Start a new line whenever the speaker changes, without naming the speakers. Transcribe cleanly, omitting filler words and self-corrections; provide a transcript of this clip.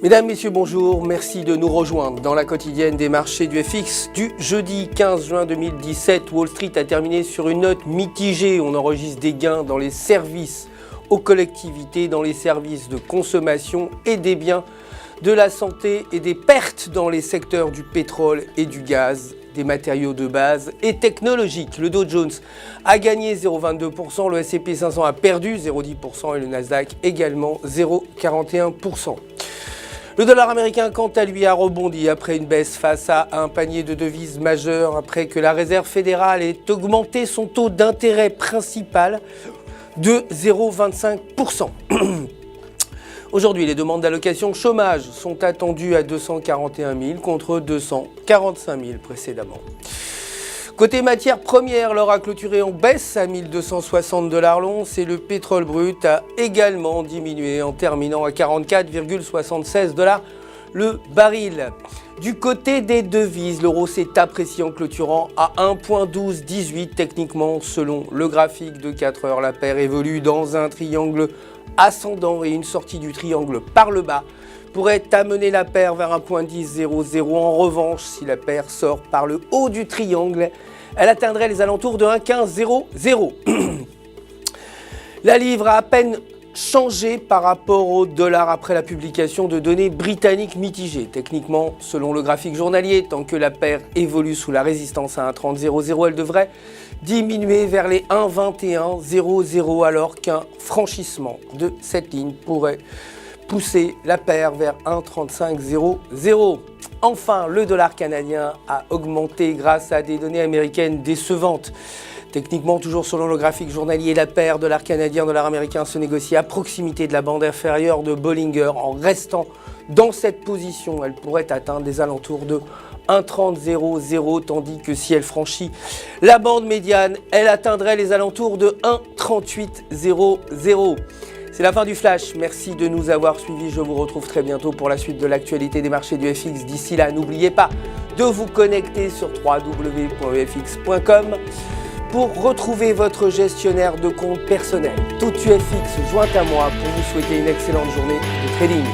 Mesdames, Messieurs, bonjour. Merci de nous rejoindre dans la quotidienne des marchés du FX du jeudi 15 juin 2017. Wall Street a terminé sur une note mitigée. On enregistre des gains dans les services aux collectivités, dans les services de consommation et des biens de la santé et des pertes dans les secteurs du pétrole et du gaz, des matériaux de base et technologiques. Le Dow Jones a gagné 0,22%, le S&P 500 a perdu 0,10% et le Nasdaq également 0,41%. Le dollar américain, quant à lui, a rebondi après une baisse face à un panier de devises majeures, après que la Réserve fédérale ait augmenté son taux d'intérêt principal de 0,25%. Aujourd'hui, les demandes d'allocation chômage sont attendues à 241 000 contre 245 000 précédemment. Côté matières premières, l'or a clôturé en baisse à 1260 $ l'once et le pétrole brut a également diminué en terminant à 44,76 $ le baril. Du côté des devises, l'euro s'est apprécié en clôturant à 1,1218 techniquement selon le graphique de 4 heures. La paire évolue dans un triangle ascendant et une sortie du triangle par le bas pourrait amener la paire vers 1,1000. En revanche, si la paire sort par le haut du triangle, elle atteindrait les alentours de 1,1500. La livre a à peine changé par rapport au dollar après la publication de données britanniques mitigées. Techniquement, selon le graphique journalier, tant que la paire évolue sous la résistance à 1,3000, elle devrait diminuer vers les 1,2100 alors qu'un franchissement de cette ligne pourrait pousser la paire vers 1,3500. Enfin, le dollar canadien a augmenté grâce à des données américaines décevantes. Techniquement, toujours selon le graphique journalier, la paire dollar canadien, dollar américain se négocie à proximité de la bande inférieure de Bollinger. En restant dans cette position, elle pourrait atteindre des alentours de 1,3000, tandis que si elle franchit la bande médiane, elle atteindrait les alentours de 1,3800. C'est la fin du Flash. Merci de nous avoir suivis. Je vous retrouve très bientôt pour la suite de l'actualité des marchés du FX. D'ici là, n'oubliez pas de vous connecter sur www.efx.com pour retrouver votre gestionnaire de compte personnel. Tout UFX joint à moi pour vous souhaiter une excellente journée de trading.